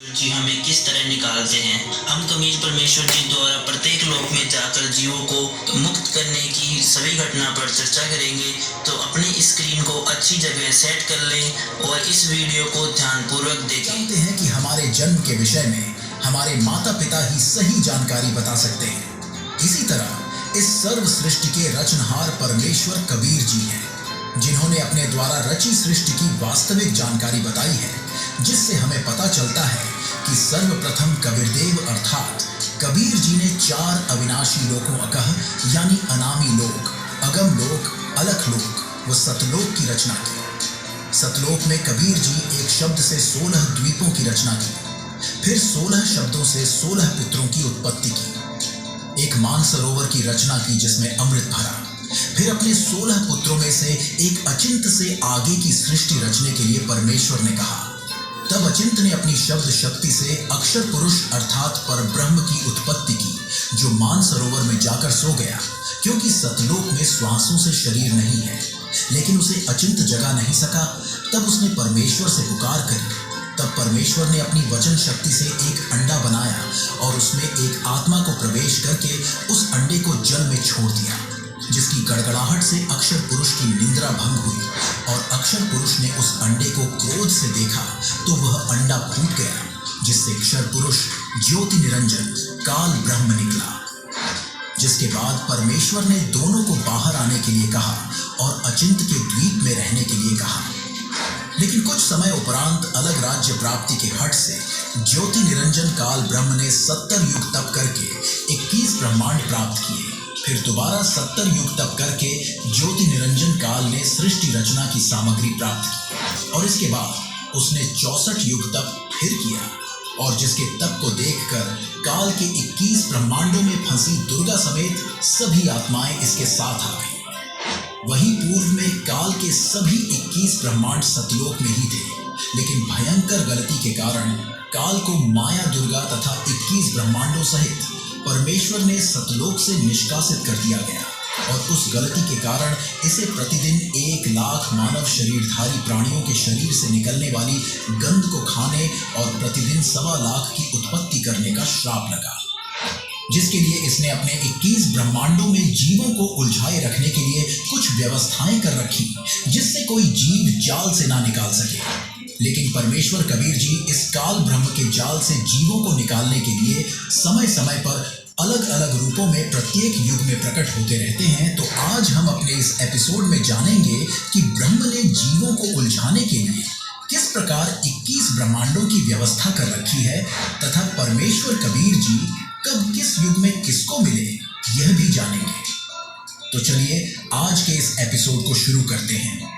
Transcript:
जी हमें किस तरह निकालते हैं। हम कबीर परमेश्वर जी द्वारा प्रत्येक लोक में जाकर जीवों को मुक्त करने की सभी घटना पर चर्चा करेंगे। तो अपनी स्क्रीन को अच्छी जगह सेट कर लें और इस वीडियो को ध्यानपूर्वक देखें। जानते हैं कि हमारे जन्म के विषय में हमारे माता पिता ही सही जानकारी बता सकते हैं। इसी तरह इस सर्व सृष्टि के रचनहार परमेश्वर कबीर जी हैं, जिन्होंने अपने द्वारा रची सृष्टि की वास्तविक जानकारी बताई है, जिससे हमें पता चलता है कि सर्वप्रथम कबीरदेव अर्थात कबीर जी ने 4 अविनाशी लोकों अकह यानी अनामी लोक, अगम लोक, अलख लोक व सतलोक की रचना की। सतलोक में कबीर जी एक शब्द से 16 द्वीपों की रचना की, फिर 16 शब्दों से 16 पुत्रों की उत्पत्ति की, एक मानसरोवर की रचना की जिसमें अमृत भरा, फिर अपने 16 पुत्रों में से एक अचिंत से आगे की सृष्टि रचने के लिए परमेश्वर ने कहा। तब अचिंत ने अपनी शब्द शक्ति से अक्षर पुरुष अर्थात परब्रह्म की उत्पत्ति की, जो मानसरोवर में जाकर सो गया, क्योंकि सतलोक में श्वासों से शरीर नहीं है, लेकिन उसे अचिंत जगा नहीं सका। तब उसने परमेश्वर से पुकार करी। तब परमेश्वर ने अपनी वचन शक्ति से एक अंडा बनाया और उसमें एक आत्मा को प्रवेश करके उस अंडे को जल में छोड़ दिया, जिसकी गड़गड़ाहट से अक्षर पुरुष की निंद्रा भंग हुई और अक्षर पुरुष ने उस अंडे को क्रोध से देखा तो वह अंडा फूट गया, जिससे अक्षर पुरुष ज्योति निरंजन काल ब्रह्म निकला। जिसके बाद परमेश्वर ने दोनों को बाहर आने के लिए कहा और अचिंत के द्वीप में रहने के लिए कहा। लेकिन कुछ समय उपरांत अलग राज्य प्राप्ति के हट से ज्योति निरंजन काल ब्रह्म ने 70 युग तप करके 21 ब्रह्मांड प्राप्त किए। फिर दोबारा 70 युग तप करके ज्योति निरंजन काल ने सृष्टि रचना की सामग्री प्राप्त की और इसके बाद उसने 64 युग तप फिर किया और जिसके तप को देखकर काल के 21 ब्रह्मांडों में फंसी दुर्गा समेत सभी आत्माएं इसके साथ आ गई। वही पूर्व में काल के सभी 21 ब्रह्मांड सतलोक में ही थे, लेकिन भयंकर गलती के कारण काल को माया दुर्गा तथा 21 ब्रह्मांडों सहित परमेश्वर ने सतलोक से निष्कासित कर दिया गया और उस गलती के कारण इसे प्रतिदिन 1 लाख मानव शरीरधारी प्राणियों के शरीर से निकलने वाली गंध को खाने और प्रतिदिन 1.25 लाख की उत्पत्ति करने का श्राप लगा, जिसके लिए इसने अपने 21 ब्रह्मांडों में जीवों को उलझाए रखने के लिए कुछ व्यवस्थाएं कर रखी, जिससे कोई जीव जाल से ना निकाल सके। लेकिन परमेश्वर कबीर जी इस काल ब्रह्म के जाल से जीवों को निकालने के लिए समय समय पर अलग अलग रूपों में प्रत्येक युग में प्रकट होते रहते हैं। तो आज हम अपने इस एपिसोड में जानेंगे कि ब्रह्म ने जीवों को उलझाने के लिए किस प्रकार 21 ब्रह्मांडों की व्यवस्था कर रखी है तथा परमेश्वर कबीर जी कब किस युग में किसको मिले, यह भी जानेंगे। तो चलिए आज के इस एपिसोड को शुरू करते हैं।